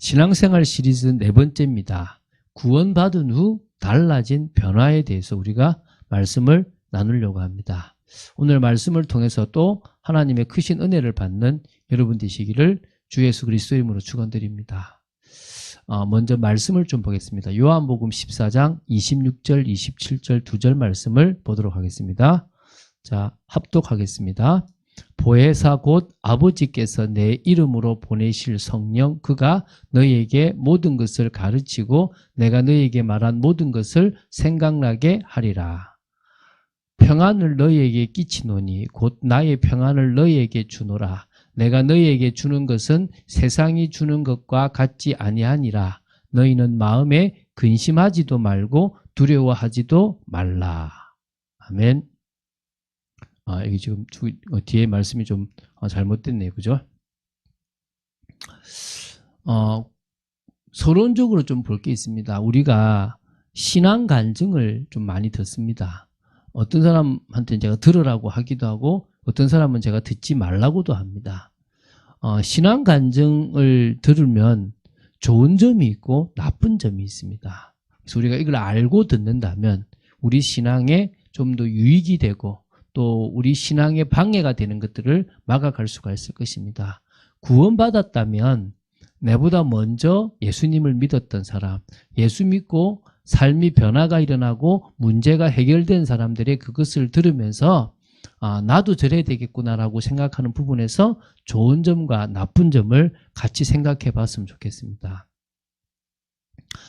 신앙생활 시리즈 네 번째입니다. 구원받은 후 달라진 변화에 대해서 우리가 말씀을 나누려고 합니다. 오늘 말씀을 통해서 또 하나님의 크신 은혜를 받는 여러분 되시기를 주 예수 그리스도의 이름으로 축원드립니다. 먼저 말씀을 좀 보겠습니다. 요한복음 14장 26절 27절 2절 말씀을 보도록 하겠습니다. 자, 합독하겠습니다. 보혜사 곧 아버지께서 내 이름으로 보내실 성령 그가 너희에게 모든 것을 가르치고 내가 너희에게 말한 모든 것을 생각나게 하리라. 평안을 너희에게 끼치노니 곧 나의 평안을 너희에게 주노라. 내가 너희에게 주는 것은 세상이 주는 것과 같지 아니하니라. 너희는 마음에 근심하지도 말고 두려워하지도 말라. 아멘. 여기 지금 뒤에 말씀이 좀 잘못됐네요. 그죠? 서론적으로 좀 볼 게 있습니다. 우리가 신앙 간증을 좀 많이 듣습니다. 어떤 사람한테는 제가 들으라고 하기도 하고 어떤 사람은 제가 듣지 말라고도 합니다. 신앙 간증을 들으면 좋은 점이 있고 나쁜 점이 있습니다. 그래서 우리가 이걸 알고 듣는다면 우리 신앙에 좀 더 유익이 되고 또 우리 신앙에 방해가 되는 것들을 막아갈 수가 있을 것입니다. 구원받았다면 내보다 먼저 예수님을 믿었던 사람, 예수 믿고 삶이 변화가 일어나고 문제가 해결된 사람들의 그것을 들으면서 나도 저래야 되겠구나라고 생각하는 부분에서 좋은 점과 나쁜 점을 같이 생각해 봤으면 좋겠습니다.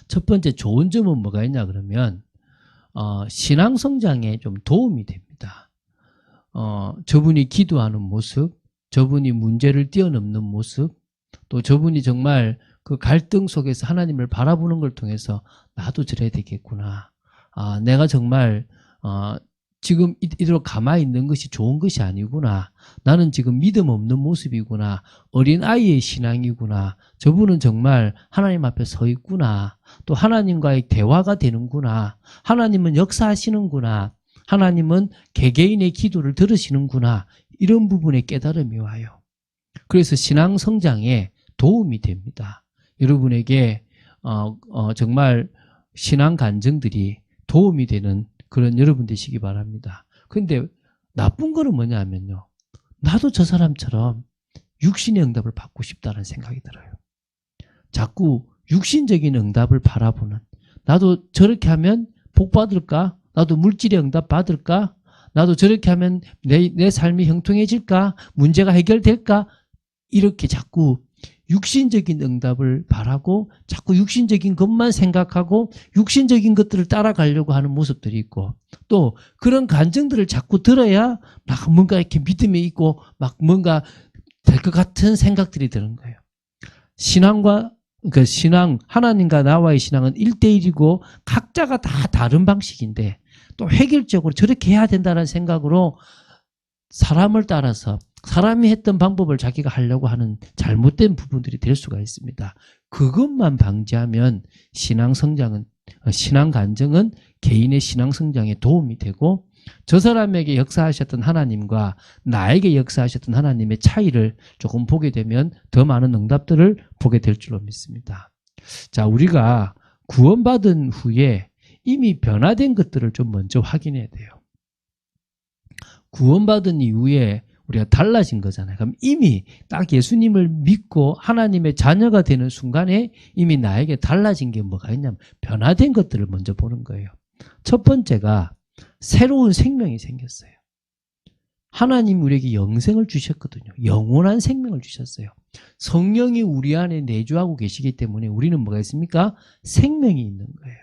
첫 번째 좋은 점은 뭐가 있냐 그러면 신앙 성장에 좀 도움이 됩니다. 저분이 기도하는 모습, 저분이 문제를 뛰어넘는 모습, 또 저분이 정말 그 갈등 속에서 하나님을 바라보는 걸 통해서 나도 저래야 되겠구나. 내가 정말 지금 이대로 가만히 있는 것이 좋은 것이 아니구나. 나는 지금 믿음 없는 모습이구나. 어린아이의 신앙이구나. 저분은 정말 하나님 앞에 서 있구나. 또 하나님과의 대화가 되는구나. 하나님은 역사하시는구나. 하나님은 개개인의 기도를 들으시는구나. 이런 부분에 깨달음이 와요. 그래서 신앙 성장에 도움이 됩니다. 여러분에게 정말 신앙 간증들이 도움이 되는 그런 여러분 되시기 바랍니다. 그런데 나쁜 거는 뭐냐면요. 나도 저 사람처럼 육신의 응답을 받고 싶다는 생각이 들어요. 자꾸 육신적인 응답을 바라보는, 나도 저렇게 하면 복 받을까? 나도 물질의 응답 받을까? 나도 저렇게 하면 내 삶이 형통해질까? 문제가 해결될까? 이렇게 자꾸 육신적인 응답을 바라고 자꾸 육신적인 것만 생각하고 육신적인 것들을 따라가려고 하는 모습들이 있고 또 그런 간증들을 자꾸 들어야 막 뭔가 이렇게 믿음이 있고 막 뭔가 될 것 같은 생각들이 드는 거예요. 신앙, 하나님과 나와의 신앙은 1대1이고 각자가 다 다른 방식인데 또 획일적으로 저렇게 해야 된다는 생각으로 사람을 따라서 사람이 했던 방법을 자기가 하려고 하는 잘못된 부분들이 될 수가 있습니다. 그것만 방지하면 신앙 간증은 개인의 신앙 성장에 도움이 되고 저 사람에게 역사하셨던 하나님과 나에게 역사하셨던 하나님의 차이를 조금 보게 되면 더 많은 응답들을 보게 될 줄로 믿습니다. 자, 우리가 구원받은 후에 이미 변화된 것들을 좀 먼저 확인해야 돼요. 구원받은 이후에 우리가 달라진 거잖아요. 그럼 이미 딱 예수님을 믿고 하나님의 자녀가 되는 순간에 이미 나에게 달라진 게 뭐가 있냐면 변화된 것들을 먼저 보는 거예요. 첫 번째가 새로운 생명이 생겼어요. 하나님 우리에게 영생을 주셨거든요. 영원한 생명을 주셨어요. 성령이 우리 안에 내주하고 계시기 때문에 우리는 뭐가 있습니까? 생명이 있는 거예요.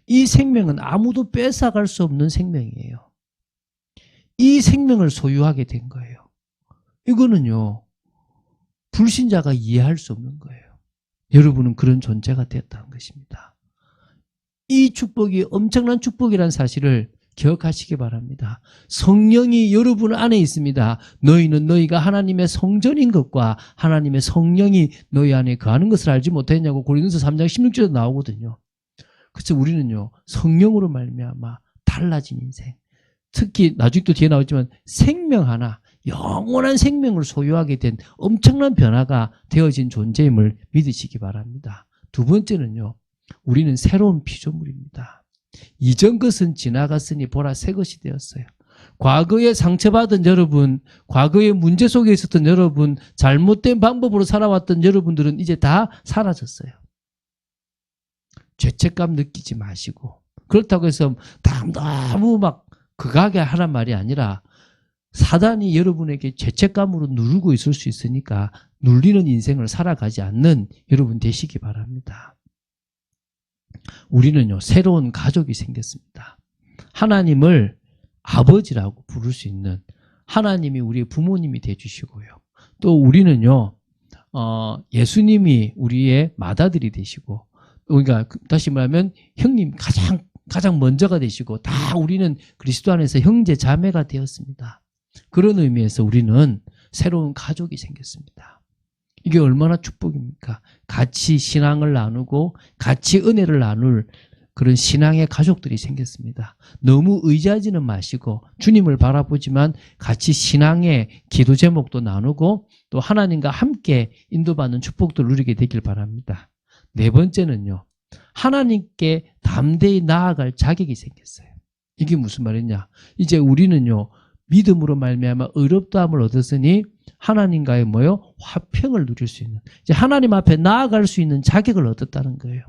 이 생명은 아무도 뺏어갈 수 없는 생명이에요. 이 생명을 소유하게 된 거예요. 이거는요, 불신자가 이해할 수 없는 거예요. 여러분은 그런 존재가 되었다는 것입니다. 이 축복이 엄청난 축복이라는 사실을 기억하시기 바랍니다. 성령이 여러분 안에 있습니다. 너희는 너희가 하나님의 성전인 것과 하나님의 성령이 너희 안에 거하는 것을 알지 못했냐고 고린도서 3장 16절에 나오거든요. 그래서 우리는요, 성령으로 말미암아 달라진 인생, 특히 나중에 또 뒤에 나오지만 생명 하나, 영원한 생명을 소유하게 된 엄청난 변화가 되어진 존재임을 믿으시기 바랍니다. 두 번째는요, 우리는 새로운 피조물입니다. 이전 것은 지나갔으니 보라 새 것이 되었어요. 과거에 상처받은 여러분, 과거의 문제 속에 있었던 여러분, 잘못된 방법으로 살아왔던 여러분들은 이제 다 사라졌어요. 죄책감 느끼지 마시고, 그렇다고 해서 너무 막 극하게 하란 말이 아니라 사단이 여러분에게 죄책감으로 누르고 있을 수 있으니까 눌리는 인생을 살아가지 않는 여러분 되시기 바랍니다. 우리는요, 새로운 가족이 생겼습니다. 하나님을 아버지라고 부를 수 있는 하나님이 우리의 부모님이 되주시고요. 또 우리는요, 예수님이 우리의 맏아들이 되시고, 그러니까 다시 말하면 형님 가장 먼저가 되시고, 다 우리는 그리스도 안에서 형제 자매가 되었습니다. 그런 의미에서 우리는 새로운 가족이 생겼습니다. 이게 얼마나 축복입니까? 같이 신앙을 나누고 같이 은혜를 나눌 그런 신앙의 가족들이 생겼습니다. 너무 의지하지는 마시고 주님을 바라보지만 같이 신앙의 기도 제목도 나누고 또 하나님과 함께 인도받는 축복도 누리게 되길 바랍니다. 네 번째는요, 하나님께 담대히 나아갈 자격이 생겼어요. 이게 무슨 말이냐? 이제 우리는요, 믿음으로 말미암아 의롭다함을 얻었으니 하나님과의 화평을 누릴 수 있는, 이제 하나님 앞에 나아갈 수 있는 자격을 얻었다는 거예요.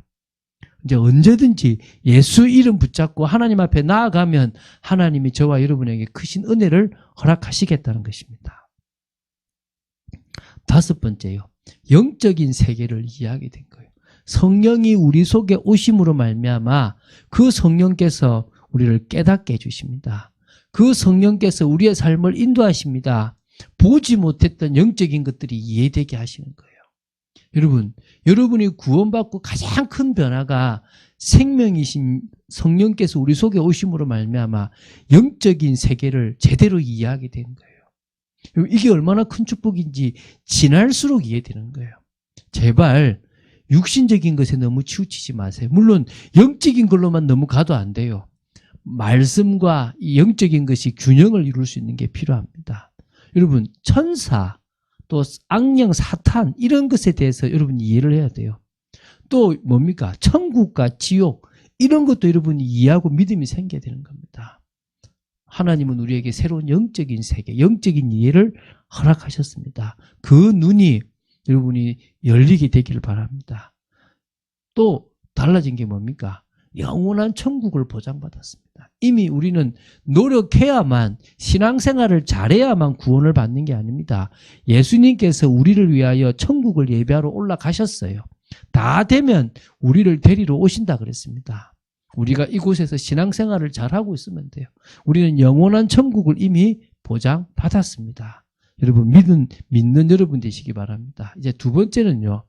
이제 언제든지 예수 이름 붙잡고 하나님 앞에 나아가면 하나님이 저와 여러분에게 크신 은혜를 허락하시겠다는 것입니다. 다섯 번째요, 영적인 세계를 이해하게 된 거예요. 성령이 우리 속에 오심으로 말미암아 그 성령께서 우리를 깨닫게 해주십니다. 그 성령께서 우리의 삶을 인도하십니다. 보지 못했던 영적인 것들이 이해되게 하시는 거예요. 여러분, 여러분이 구원받고 가장 큰 변화가 생명이신 성령께서 우리 속에 오심으로 말미암아 영적인 세계를 제대로 이해하게 되는 거예요. 이게 얼마나 큰 축복인지 지날수록 이해되는 거예요. 제발 육신적인 것에 너무 치우치지 마세요. 물론 영적인 걸로만 너무 가도 안 돼요. 말씀과 이 영적인 것이 균형을 이룰 수 있는 게 필요합니다. 여러분, 천사, 또 악령, 사탄 이런 것에 대해서 여러분이 이해를 해야 돼요. 또 뭡니까? 천국과 지옥 이런 것도 여러분이 이해하고 믿음이 생겨야 되는 겁니다. 하나님은 우리에게 새로운 영적인 세계, 영적인 이해를 허락하셨습니다. 그 눈이 여러분이 열리게 되기를 바랍니다. 또 달라진 게 뭡니까? 영원한 천국을 보장받았습니다. 이미 우리는 노력해야만, 신앙생활을 잘해야만 구원을 받는 게 아닙니다. 예수님께서 우리를 위하여 천국을 예배하러 올라가셨어요. 다 되면 우리를 데리러 오신다 그랬습니다. 우리가 이곳에서 신앙생활을 잘하고 있으면 돼요. 우리는 영원한 천국을 이미 보장받았습니다. 여러분, 믿는 여러분 되시기 바랍니다. 이제 두 번째는요,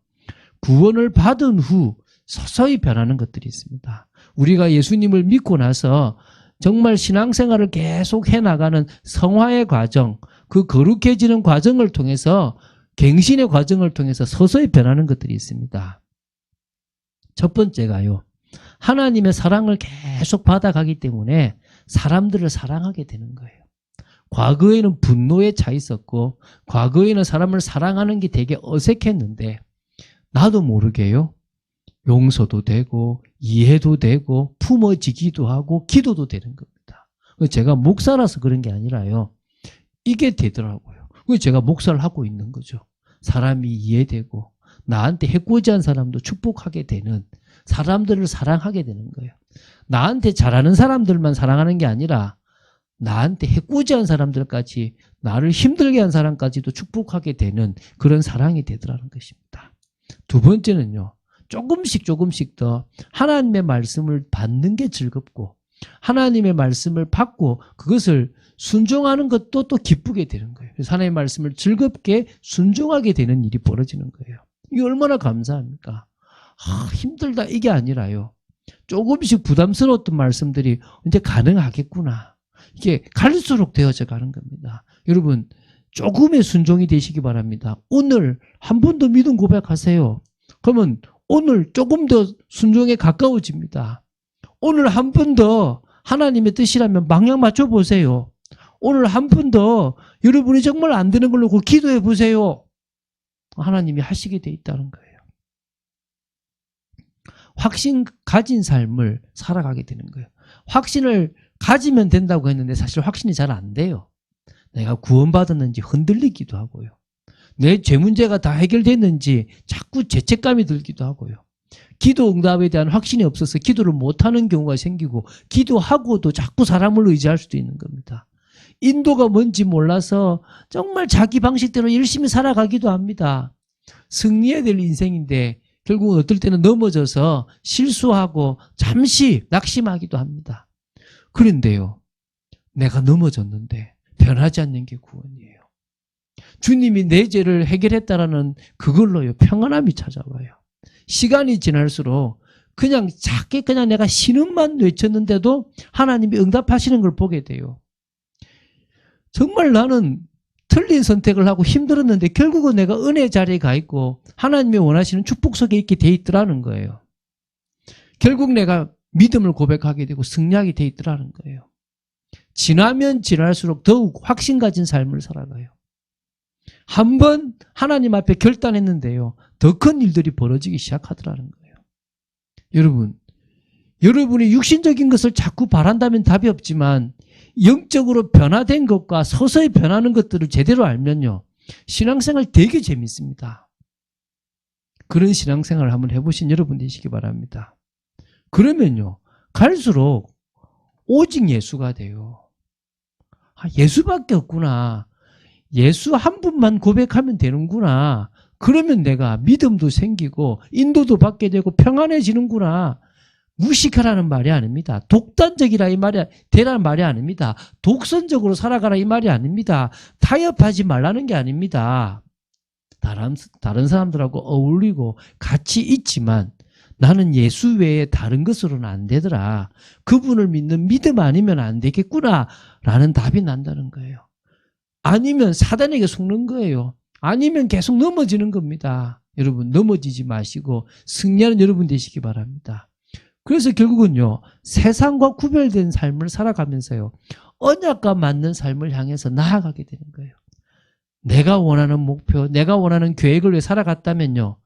구원을 받은 후 서서히 변하는 것들이 있습니다. 우리가 예수님을 믿고 나서 정말 신앙생활을 계속 해나가는 성화의 과정, 그 거룩해지는 과정을 통해서, 갱신의 과정을 통해서 서서히 변하는 것들이 있습니다. 첫 번째가요, 하나님의 사랑을 계속 받아가기 때문에 사람들을 사랑하게 되는 거예요. 과거에는 분노에 차 있었고, 과거에는 사람을 사랑하는 게 되게 어색했는데, 나도 모르게요, 용서도 되고 이해도 되고 품어지기도 하고 기도도 되는 겁니다. 제가 목사라서 그런 게 아니라요, 이게 되더라고요. 제가 목사를 하고 있는 거죠. 사람이 이해되고 나한테 해코지한 사람도 축복하게 되는, 사람들을 사랑하게 되는 거예요. 나한테 잘하는 사람들만 사랑하는 게 아니라 나한테 해코지한 사람들까지, 나를 힘들게 한 사람까지도 축복하게 되는 그런 사랑이 되더라는 것입니다. 두 번째는요, 조금씩 더 하나님의 말씀을 받는 게 즐겁고 하나님의 말씀을 받고 그것을 순종하는 것도 또 기쁘게 되는 거예요. 그래서 하나님의 말씀을 즐겁게 순종하게 되는 일이 벌어지는 거예요. 이게 얼마나 감사합니까? 힘들다 이게 아니라요, 조금씩 부담스러웠던 말씀들이 이제 가능하겠구나, 이게 갈수록 되어져 가는 겁니다. 여러분, 조금의 순종이 되시기 바랍니다. 오늘 한 번 더 믿음 고백하세요. 그러면 오늘 조금 더 순종에 가까워집니다. 오늘 한 번 더 하나님의 뜻이라면 방향 맞춰보세요. 오늘 한 번 더 여러분이 정말 안 되는 걸로 기도해 보세요. 하나님이 하시게 돼 있다는 거예요. 확신 가진 삶을 살아가게 되는 거예요. 확신을 가지면 된다고 했는데 사실 확신이 잘 안 돼요. 내가 구원받았는지 흔들리기도 하고요. 내 죄 문제가 다 해결됐는지 자꾸 죄책감이 들기도 하고요. 기도 응답에 대한 확신이 없어서 기도를 못하는 경우가 생기고 기도하고도 자꾸 사람을 의지할 수도 있는 겁니다. 인도가 뭔지 몰라서 정말 자기 방식대로 열심히 살아가기도 합니다. 승리해야 될 인생인데 결국은 어떨 때는 넘어져서 실수하고 잠시 낙심하기도 합니다. 그런데요, 내가 넘어졌는데 변하지 않는 게 구원이에요. 주님이 내 죄를 해결했다라는 그걸로요 평안함이 찾아와요. 시간이 지날수록 그냥 작게 그냥 내가 신음만 외쳤는데도 하나님이 응답하시는 걸 보게 돼요. 정말 나는 틀린 선택을 하고 힘들었는데 결국은 내가 은혜 자리에 가 있고 하나님이 원하시는 축복 속에 있게 돼 있더라는 거예요. 결국 내가 믿음을 고백하게 되고 승리하게 돼 있더라는 거예요. 지나면 지날수록 더욱 확신 가진 삶을 살아가요. 한번 하나님 앞에 결단했는데요, 더 큰 일들이 벌어지기 시작하더라는 거예요. 여러분이 육신적인 것을 자꾸 바란다면 답이 없지만 영적으로 변화된 것과 서서히 변하는 것들을 제대로 알면요, 신앙생활 되게 재밌습니다. 그런 신앙생활을 한번 해보신 여러분 되시기 바랍니다. 그러면요, 갈수록 오직 예수가 돼요. 예수밖에 없구나. 예수 한 분만 고백하면 되는구나. 그러면 내가 믿음도 생기고 인도도 받게 되고 평안해지는구나. 무식하라는 말이 아닙니다. 독단적이라 이 말이 되라는 말이 아닙니다. 독선적으로 살아가라 이 말이 아닙니다. 타협하지 말라는 게 아닙니다. 다른 사람들하고 어울리고 같이 있지만 나는 예수 외에 다른 것으로는 안 되더라. 그분을 믿는 믿음 아니면 안 되겠구나 라는 답이 난다는 거예요. 아니면 사단에게 속는 거예요. 아니면 계속 넘어지는 겁니다. 여러분, 넘어지지 마시고 승리하는 여러분 되시기 바랍니다. 그래서 결국은요, 세상과 구별된 삶을 살아가면서요, 언약과 맞는 삶을 향해서 나아가게 되는 거예요. 내가 원하는 목표, 내가 원하는 계획을 위해 살아갔다면요,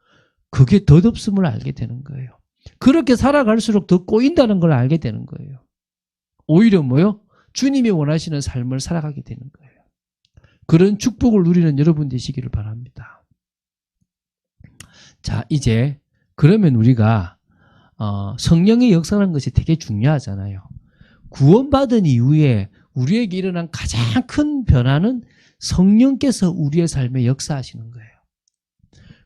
그게 덧없음을 알게 되는 거예요. 그렇게 살아갈수록 더 꼬인다는 걸 알게 되는 거예요. 오히려 뭐요? 주님이 원하시는 삶을 살아가게 되는 거예요. 그런 축복을 누리는 여러분 되시기를 바랍니다. 자, 이제 그러면 우리가 성령의 역사라는 것이 되게 중요하잖아요. 구원받은 이후에 우리에게 일어난 가장 큰 변화는 성령께서 우리의 삶에 역사하시는 거예요.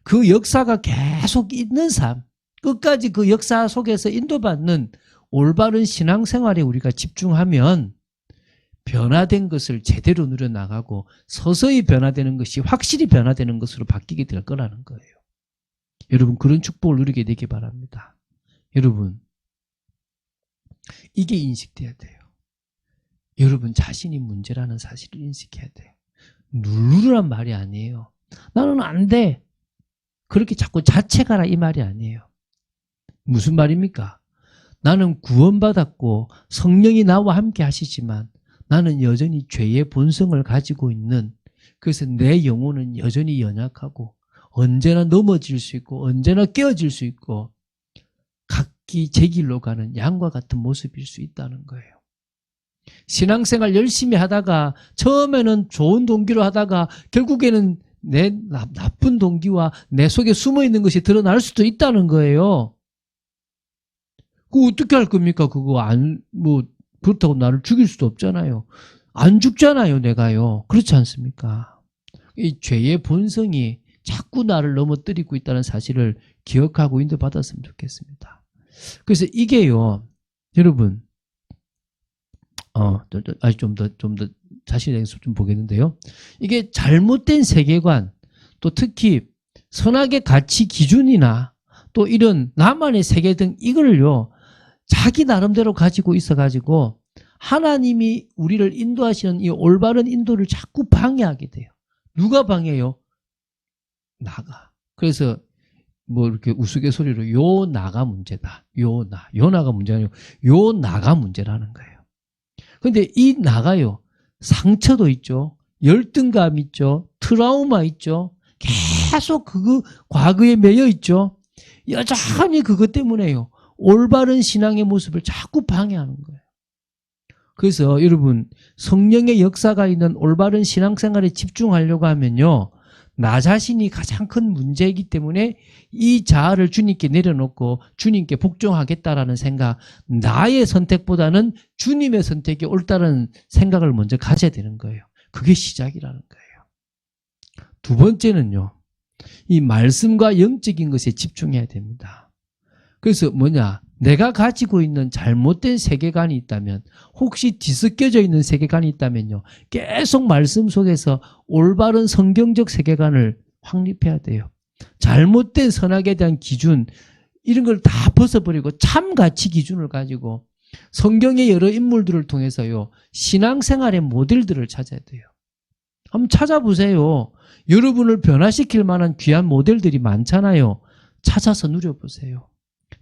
그 역사가 계속 있는 삶, 끝까지 그 역사 속에서 인도받는 올바른 신앙생활에 우리가 집중하면 변화된 것을 제대로 누려나가고 서서히 변화되는 것이 확실히 변화되는 것으로 바뀌게 될 거라는 거예요. 여러분, 그런 축복을 누리게 되기 바랍니다. 여러분, 이게 인식돼야 돼요. 여러분 자신이 문제라는 사실을 인식해야 돼요. 누르란 말이 아니에요. 나는 안 돼. 그렇게 자꾸 자책하라 이 말이 아니에요. 무슨 말입니까? 나는 구원받았고 성령이 나와 함께 하시지만 나는 여전히 죄의 본성을 가지고 있는, 그래서 내 영혼은 여전히 연약하고 언제나 넘어질 수 있고 언제나 깨어질 수 있고 각기 제 길로 가는 양과 같은 모습일 수 있다는 거예요. 신앙생활 열심히 하다가 처음에는 좋은 동기로 하다가 결국에는 내 나쁜 동기와 내 속에 숨어있는 것이 드러날 수도 있다는 거예요. 그거 어떻게 할 겁니까? 그거 그렇다고 나를 죽일 수도 없잖아요. 안 죽잖아요, 내가요. 그렇지 않습니까? 이 죄의 본성이 자꾸 나를 넘어뜨리고 있다는 사실을 기억하고 인도받았으면 좋겠습니다. 그래서 이게요, 여러분, 아직 좀 더 자신에 대해서 좀 보겠는데요. 이게 잘못된 세계관, 또 특히 선악의 가치 기준이나 또 이런 나만의 세계 등 이걸요, 자기 나름대로 가지고 있어가지고 하나님이 우리를 인도하시는 이 올바른 인도를 자꾸 방해하게 돼요. 누가 방해해요? 나가. 그래서 뭐 이렇게 우스갯소리로 요 나가 문제다. 요 나가 문제 아니고 요 나가 문제라는 거예요. 근데 이 나가요, 상처도 있죠. 열등감 있죠. 트라우마 있죠. 계속 과거에 매여 있죠. 여전히 그것 때문에요. 올바른 신앙의 모습을 자꾸 방해하는 거예요. 그래서 여러분, 성령의 역사가 있는 올바른 신앙생활에 집중하려고 하면요, 나 자신이 가장 큰 문제이기 때문에 이 자아를 주님께 내려놓고 주님께 복종하겠다라는 생각, 나의 선택보다는 주님의 선택이 옳다는 생각을 먼저 가져야 되는 거예요. 그게 시작이라는 거예요. 두 번째는요, 이 말씀과 영적인 것에 집중해야 됩니다. 그래서 내가 가지고 있는 잘못된 세계관이 있다면, 혹시 뒤섞여져 있는 세계관이 있다면요, 계속 말씀 속에서 올바른 성경적 세계관을 확립해야 돼요. 잘못된 선악에 대한 기준, 이런 걸 다 벗어버리고 참 가치 기준을 가지고 성경의 여러 인물들을 통해서요, 신앙생활의 모델들을 찾아야 돼요. 한번 찾아보세요. 여러분을 변화시킬 만한 귀한 모델들이 많잖아요. 찾아서 누려보세요.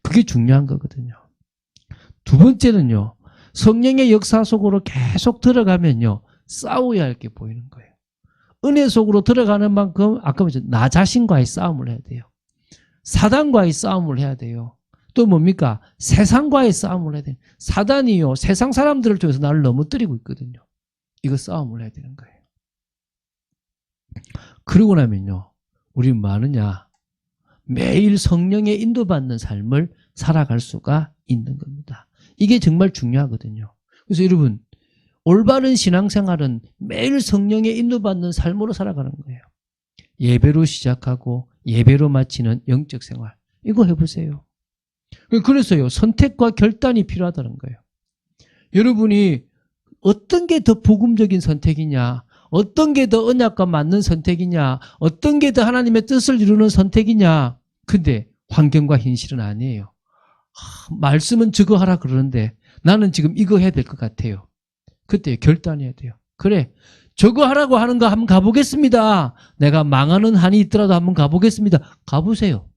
그게 중요한 거거든요. 두 번째는요, 성령의 역사 속으로 계속 들어가면요, 싸워야 할 게 보이는 거예요. 은혜 속으로 들어가는 만큼 아까 말했죠, 나 자신과의 싸움을 해야 돼요. 사단과의 싸움을 해야 돼요. 또 뭡니까? 세상과의 싸움을 해야 돼요. 사단이요, 세상 사람들을 통해서 나를 넘어뜨리고 있거든요. 이거 싸움을 해야 되는 거예요. 그러고 나면요, 우리는 뭐 하느냐? 매일 성령의 인도받는 삶을 살아갈 수가 있는 겁니다. 이게 정말 중요하거든요. 그래서 여러분, 올바른 신앙생활은 매일 성령의 인도받는 삶으로 살아가는 거예요. 예배로 시작하고 예배로 마치는 영적 생활, 이거 해보세요. 그래서요, 선택과 결단이 필요하다는 거예요. 여러분이 어떤 게 더 복음적인 선택이냐, 어떤 게 더 언약과 맞는 선택이냐, 어떤 게 더 하나님의 뜻을 이루는 선택이냐. 근데 환경과 현실은 아니에요. 말씀은 저거 하라 그러는데 나는 지금 이거 해야 될 것 같아요. 그때 결단해야 돼요. 그래, 저거 하라고 하는 거 한번 가보겠습니다. 내가 망하는 한이 있더라도 한번 가보겠습니다. 가보세요.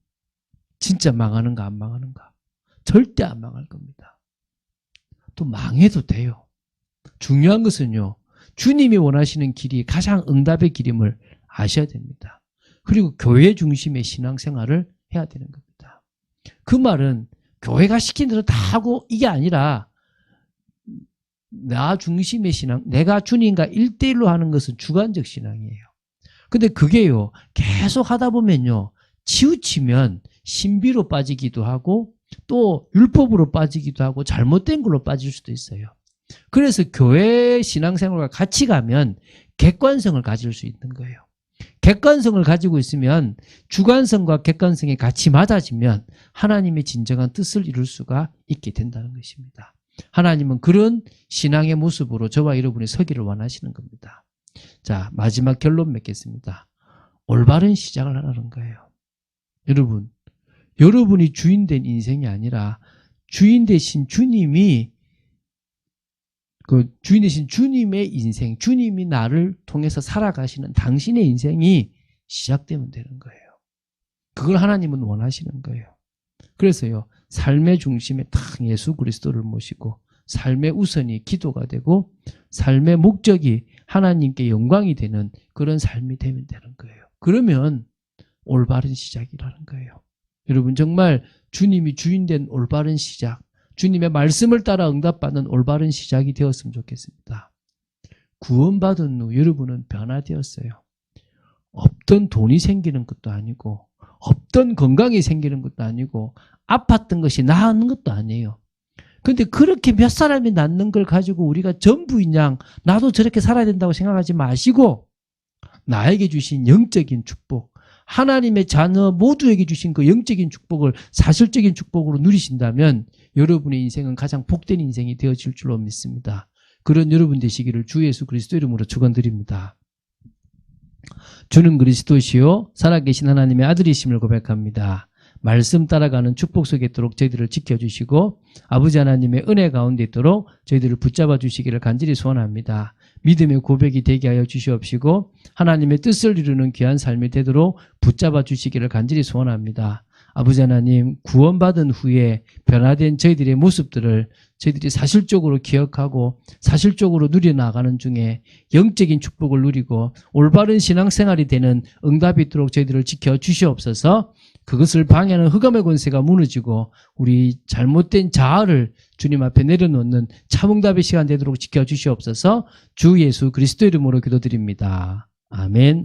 진짜 망하는가 안 망하는가. 절대 안 망할 겁니다. 또 망해도 돼요. 중요한 것은요, 주님이 원하시는 길이 가장 응답의 길임을 아셔야 됩니다. 그리고 교회 중심의 신앙생활을 해야 되는 겁니다. 그 말은 교회가 시킨 대로 다 하고 이게 아니라 나 중심의 신앙, 내가 주님과 1대1로 하는 것은 주관적 신앙이에요. 근데 그게요, 계속 하다 보면요, 치우치면 신비로 빠지기도 하고 또 율법으로 빠지기도 하고 잘못된 걸로 빠질 수도 있어요. 그래서 교회 신앙생활과 같이 가면 객관성을 가질 수 있는 거예요. 객관성을 가지고 있으면 주관성과 객관성이 같이 맞아지면 하나님의 진정한 뜻을 이룰 수가 있게 된다는 것입니다. 하나님은 그런 신앙의 모습으로 저와 여러분이 서기를 원하시는 겁니다. 자, 마지막 결론 맺겠습니다. 올바른 시작을 하라는 거예요. 여러분이 주인된 인생이 아니라 주인 되신 주님의 인생, 주님이 나를 통해서 살아가시는 당신의 인생이 시작되면 되는 거예요. 그걸 하나님은 원하시는 거예요. 그래서요, 삶의 중심에 딱 예수 그리스도를 모시고 삶의 우선이 기도가 되고 삶의 목적이 하나님께 영광이 되는 그런 삶이 되면 되는 거예요. 그러면 올바른 시작이라는 거예요. 여러분, 정말 주님이 주인된 올바른 시작, 주님의 말씀을 따라 응답받는 올바른 시작이 되었으면 좋겠습니다. 구원받은 후 여러분은 변화되었어요. 없던 돈이 생기는 것도 아니고 없던 건강이 생기는 것도 아니고 아팠던 것이 나은 것도 아니에요. 그런데 그렇게 몇 사람이 낫는 걸 가지고 우리가 전부인 양 나도 저렇게 살아야 된다고 생각하지 마시고 나에게 주신 영적인 축복, 하나님의 자녀 모두에게 주신 그 영적인 축복을 사실적인 축복으로 누리신다면 여러분의 인생은 가장 복된 인생이 되어질 줄로 믿습니다. 그런 여러분 되시기를 주 예수 그리스도 이름으로 축원드립니다. 주는 그리스도시요 살아계신 하나님의 아들이심을 고백합니다. 말씀 따라가는 축복 속에 있도록 저희들을 지켜주시고 아버지 하나님의 은혜 가운데 있도록 저희들을 붙잡아 주시기를 간절히 소원합니다. 믿음의 고백이 되게 하여 주시옵시고 하나님의 뜻을 이루는 귀한 삶이 되도록 붙잡아 주시기를 간절히 소원합니다. 아버지 하나님, 구원받은 후에 변화된 저희들의 모습들을 저희들이 사실적으로 기억하고 사실적으로 누려나가는 중에 영적인 축복을 누리고 올바른 신앙생활이 되는 응답이 있도록 저희들을 지켜주시옵소서. 그것을 방해하는 흑암의 권세가 무너지고 우리 잘못된 자아를 주님 앞에 내려놓는 참응답의 시간 되도록 지켜주시옵소서. 주 예수 그리스도 이름으로 기도드립니다. 아멘.